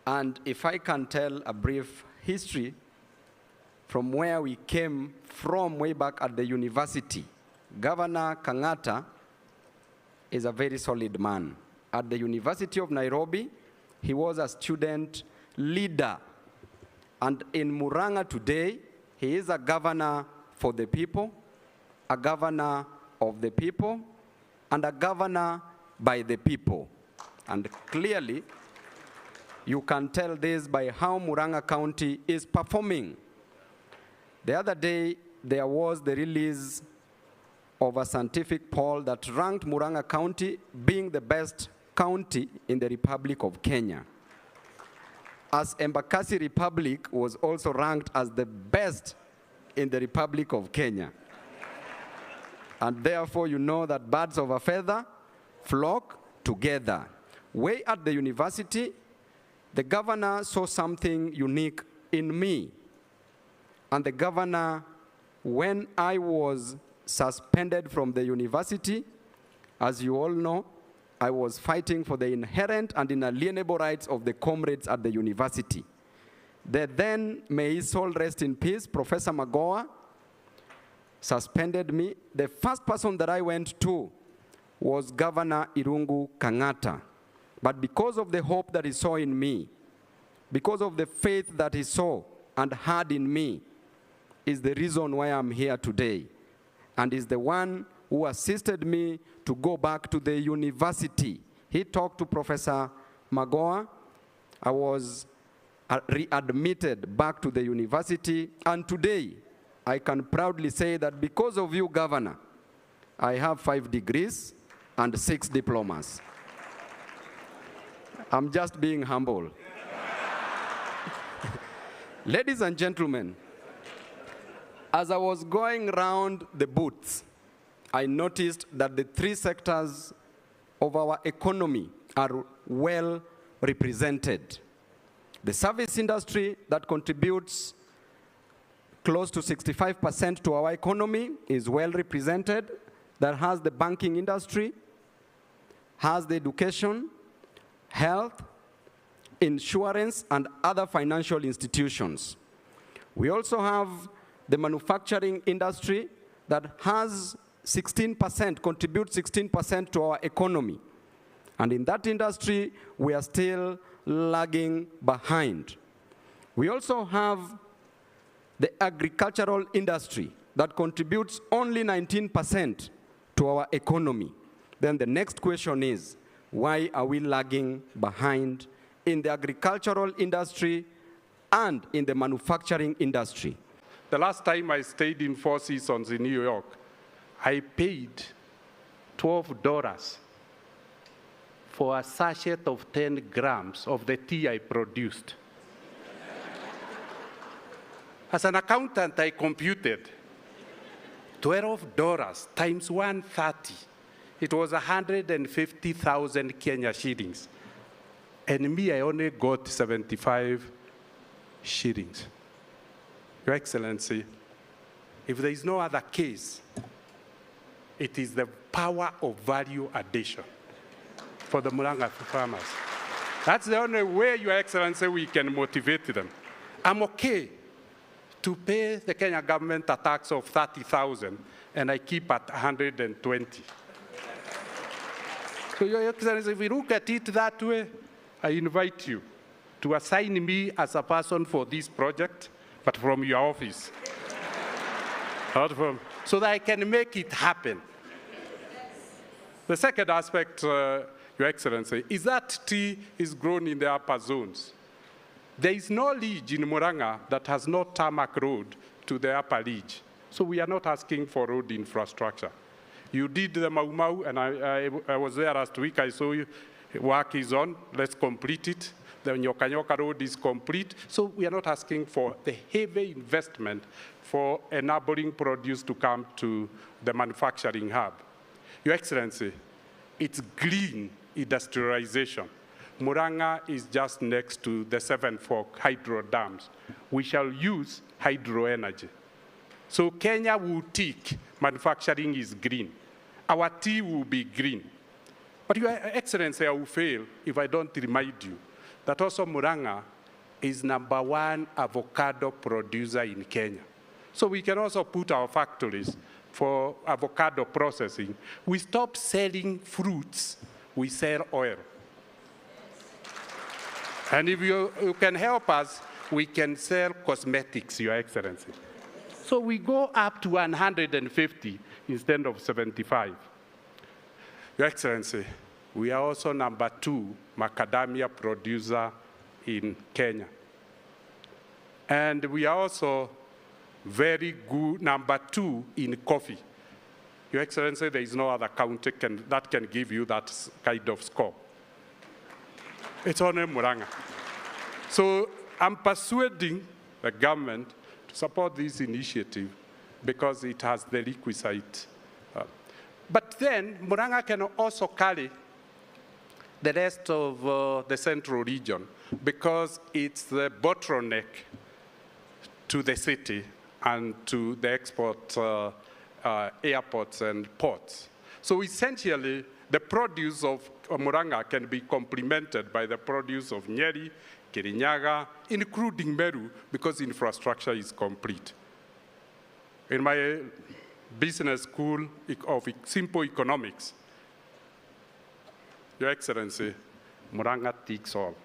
And if I can tell a brief history from where we came from way back at the university, Governor Kang'ata is a very solid man. At the University of Nairobi, he was a student leader. And in Murang'a today, he is a governor for the people, a governor of the people, and a governor by the people. And clearly, you can tell this by how Murang'a County is performing. The other day, there was the release of a scientific poll that ranked Murang'a County being the best county in the Republic of Kenya. As Embakasi Republic was also ranked as the best in the Republic of Kenya. And therefore, you know that birds of a feather flock together. Way at the university, the governor saw something unique in me. And the governor, when I was suspended from the university, as you all know, I was fighting for the inherent and inalienable rights of the comrades at the university. The then, may his soul rest in peace, Professor Magoha, suspended me. The first person that I went to was Governor Irungu Kang'ata. But because of the hope that he saw in me, because of the faith that he saw and had in me, is the reason why I'm here today, and is the one who assisted me to go back to the university. He talked to Professor Magoha. I was readmitted back to the university, and today I can proudly say that because of you, Governor, I have 5 degrees and 6 diplomas. I'm just being humble. Ladies and gentlemen, as I was going around the booths, I noticed that the 3 sectors of our economy are well represented. The service industry that contributes close to 65% to our economy is well represented. That has the banking industry, has the education, health, insurance, and other financial institutions. We also have the manufacturing industry that has 16%, contributes 16% to our economy. And in that industry, we are still lagging behind. We also have the agricultural industry that contributes only 19% to our economy. Then the next question is, why are we lagging behind in the agricultural industry and in the manufacturing industry? The last time I stayed in 4 Seasons in New York, I paid $12 for a sachet of 10 grams of the tea I produced. As an accountant, I computed $12 times 130. It was 150,000 Kenya shillings. And me, I only got 75 shillings. Your Excellency, if there is no other case, it is the power of value addition for the Murang'a farmers. That's the only way, Your Excellency, we can motivate them. I'm okay to pay the Kenya government a tax of 30,000, and I keep at 120. So, Your Excellency, if we look at it that way, I invite you to assign me as a person for this project, but from your office. Not from, so that I can make it happen. The second aspect, Your Excellency, is that tea is grown in the upper zones. There is no ridge in Murang'a that has no tarmac road to the upper ridge. So we are not asking for road infrastructure. You did the Mau Mau, and I was there last week. I saw you. Work is on. Let's complete it. The Nyoka Road is complete. So we are not asking for the heavy investment for enabling produce to come to the manufacturing hub. Your Excellency, it's green industrialization. Murang'a is just next to the Seven Fork hydro dams. We shall use hydro energy. So Kenya will tick, manufacturing is green. Our tea will be green. But Your Excellency, I will fail if I don't remind you that also Murang'a is #1 avocado producer in Kenya. So we can also put our factories for avocado processing. We stop selling fruits, we sell oil. And if you can help us, we can sell cosmetics, Your Excellency. So we go up to 150 instead of 75. Your Excellency, we are also #2 macadamia producer in Kenya. And we are also very good #2 in coffee. Your Excellency, there is no other county that can give you that kind of score. It's only Murang'a. So I'm persuading the government to support this initiative because it has the requisite. But then Murang'a can also carry the rest of the central region because it's the bottleneck to the city and to the export airports and ports. So essentially, the produce of Murang'a can be complemented by the produce of Nyeri, Kirinyaga, including Meru, because infrastructure is complete. In my business school of simple economics, Your Excellency, Murang'a ticks all.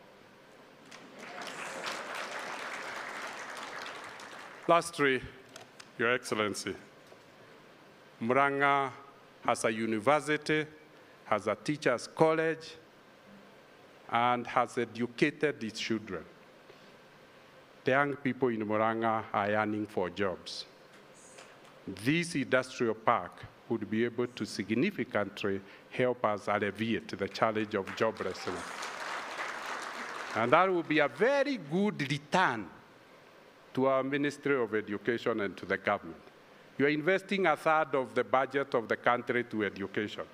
Lastly, Your Excellency, Murang'a has a university, has a teachers' college, and has educated its children. The young people in Murang'a are yearning for jobs. This industrial park would be able to significantly help us alleviate the challenge of joblessness. And that will be a very good return to our Ministry of Education and to the government. You are investing 1/3 of the budget of the country to education.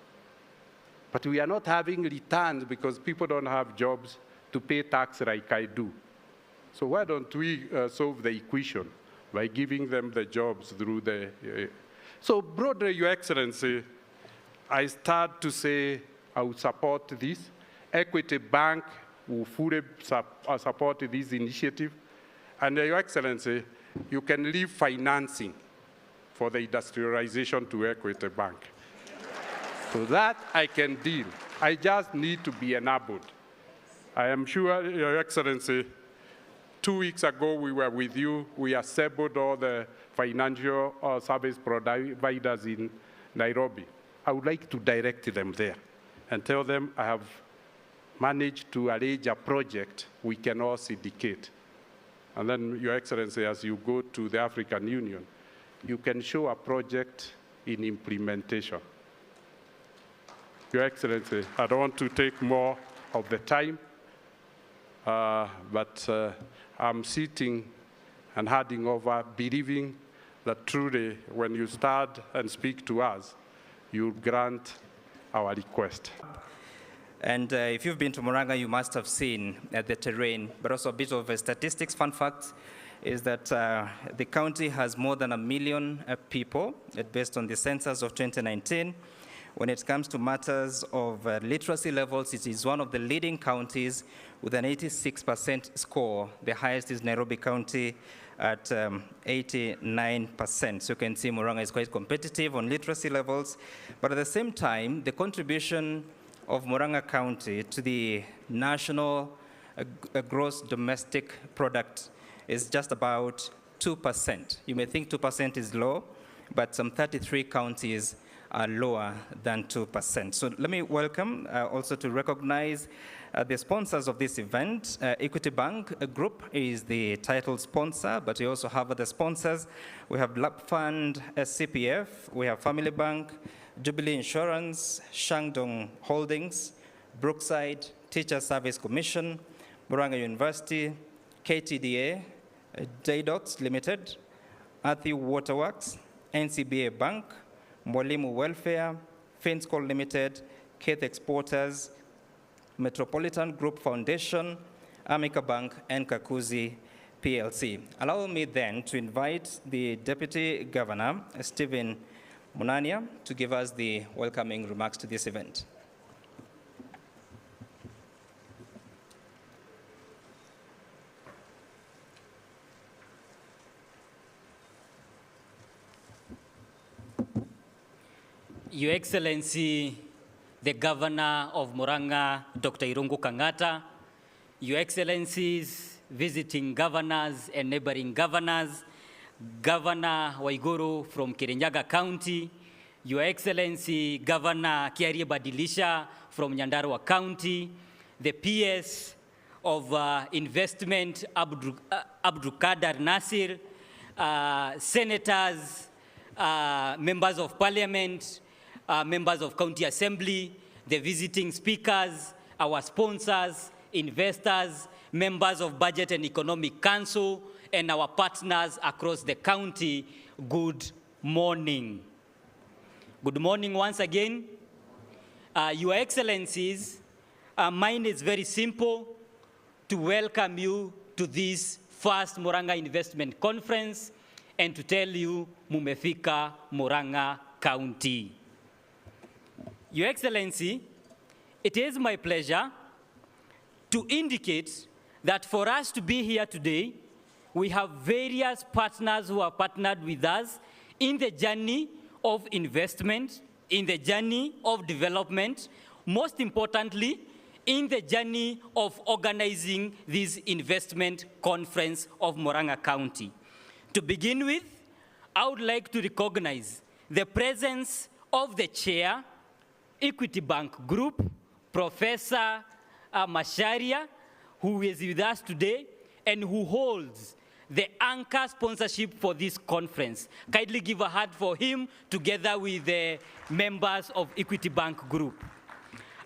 But we are not having returns because people don't have jobs to pay tax like I do. So why don't we solve the equation by giving them the jobs through the... So broadly, Your Excellency, I start to say I will support this. Equity Bank will fully support this initiative. And Your Excellency, you can leave financing for the industrialization to Equity Bank. So that I can deal. I just need to be enabled. I am sure, Your Excellency, 2 weeks ago we were with you. We assembled all the financial service providers in Nairobi. I would like to direct them there and tell them I have managed to arrange a project we can all syndicate. And then, Your Excellency, as you go to the African Union, you can show a project in implementation. Your Excellency, I don't want to take more of the time, but I'm sitting and handing over, believing that truly when you start and speak to us, you'll grant our request. And if you've been to Murang'a, you must have seen the terrain, but also a bit of a statistics. Fun fact is that the county has more than 1 million people, based on the census of 2019. When it comes to matters of literacy levels, it is one of the leading counties with an 86% score. The highest is Nairobi County at 89%. So you can see Murang'a is quite competitive on literacy levels. But at the same time, the contribution of Murang'a County to the national gross domestic product is just about 2%. You may think 2% is low, but some 33 counties are lower than 2%. So let me welcome also to recognize the sponsors of this event. Equity Bank Group is the title sponsor, but we also have other sponsors. We have Lap Fund, CPF, we have Family Bank, Jubilee Insurance, Shandong Holdings, Brookside, Teacher Service Commission, Murang'a University, KTDA, JDOTS Limited, Athi Waterworks, NCBA Bank, Mwalimu Welfare, Finscol Limited, Keith Exporters, Metropolitan Group Foundation, Amica Bank, and Kakuzi PLC. Allow me then to invite the Deputy Governor, Stephen Munania, to give us the welcoming remarks to this event. Your Excellency, the Governor of Murang'a, Dr. Irungu Kang'ata, Your Excellencies, visiting governors and neighboring governors, Governor Waiguru from Kirinyaga County, Your Excellency, Governor Kiarie Badilisha from Nyandarua County, the PS of Investment, Abdulkader Nasir, senators, members of parliament, members of county assembly, the visiting speakers, our sponsors, investors, members of Budget and Economic Council, and our partners across the county, good morning. Good morning once again. Your Excellencies, mine is very simple, to welcome you to this first Murang'a Investment Conference and to tell you, mumefika Murang'a County. Your Excellency, it is my pleasure to indicate that for us to be here today, we have various partners who have partnered with us in the journey of investment, in the journey of development, most importantly, in the journey of organizing this investment conference of Murang'a County. To begin with, I would like to recognize the presence of the chair, Equity Bank Group, Professor Masharia, who is with us today and who holds the anchor sponsorship for this conference. Kindly give a hand for him together with the members of Equity Bank Group.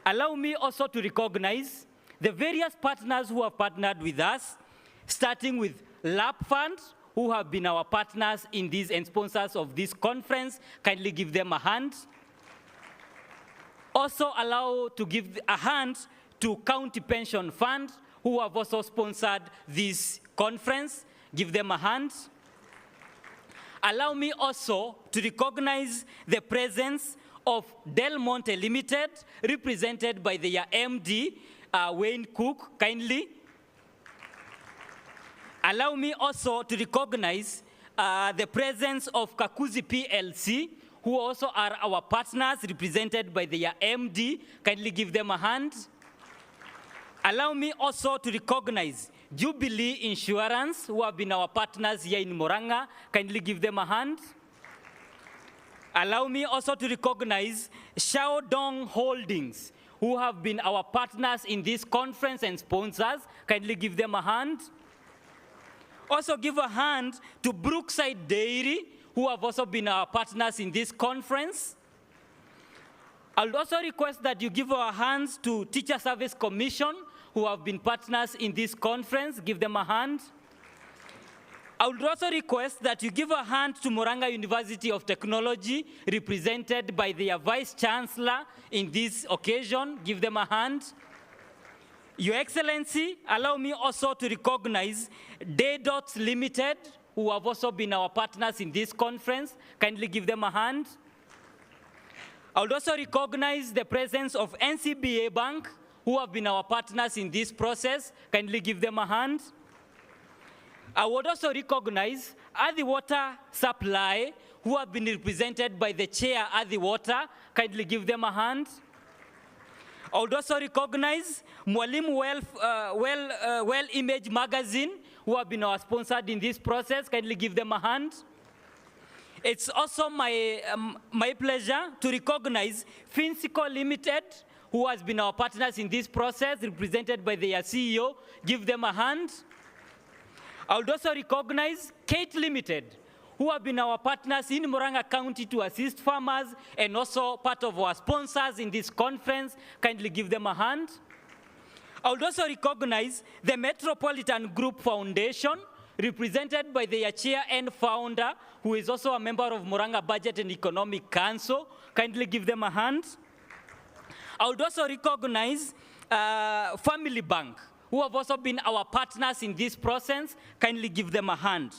Allow me also to recognize the various partners who have partnered with us, starting with LAP Fund, who have been our partners in this and sponsors of this conference. Kindly give them a hand. Also allow to give a hand to County Pension Fund, who have also sponsored this conference. Give them a hand. Allow me also to recognize the presence of Del Monte Limited, represented by their MD, Wayne Cook, kindly. Allow me also to recognize the presence of Kakuzi PLC, who also are our partners, represented by their MD. Kindly give them a hand. Allow me also to recognize Jubilee Insurance, who have been our partners here in Murang'a. Kindly give them a hand. Allow me also to recognize Shaodong Holdings, who have been our partners in this conference and sponsors. Kindly give them a hand. Also give a hand to Brookside Dairy, who have also been our partners in this conference. I'll also request that you give our hands to Teacher Service Commission, who have been partners in this conference. Give them a hand. I would also request that you give a hand to Murang'a University of Technology, represented by their Vice Chancellor in this occasion. Give them a hand. Your Excellency, allow me also to recognize Daydots Limited, who have also been our partners in this conference. Kindly give them a hand. I would also recognize the presence of NCBA Bank, who have been our partners in this process. Kindly give them a hand. I would also recognize Adi Water Supply, who have been represented by the chair, Adi Water. Kindly give them a hand. I would also recognize Mwalimu Well Image Magazine, who have been our sponsored in this process. Kindly give them a hand. It's also my pleasure to recognize Finsico Limited, who has been our partners in this process, represented by their CEO. Give them a hand. I would also recognize Kate Limited, who have been our partners in Murang'a County to assist farmers and also part of our sponsors in this conference. Kindly give them a hand. I would also recognize the Metropolitan Group Foundation, represented by their chair and founder, who is also a member of Murang'a Budget and Economic Council. Kindly give them a hand. I would also recognize Family Bank, who have also been our partners in this process. Kindly give them a hand.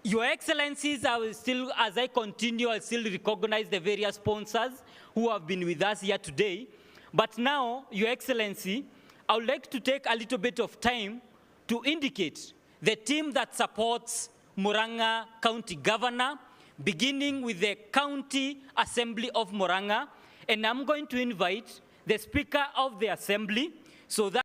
Your Excellencies, as I continue, I still recognize the various sponsors who have been with us here today. But now, Your Excellency, I would like to take a little bit of time to indicate the team that supports Murang'a County Governor, beginning with the County Assembly of Murang'a, and I'm going to invite the Speaker of the Assembly so that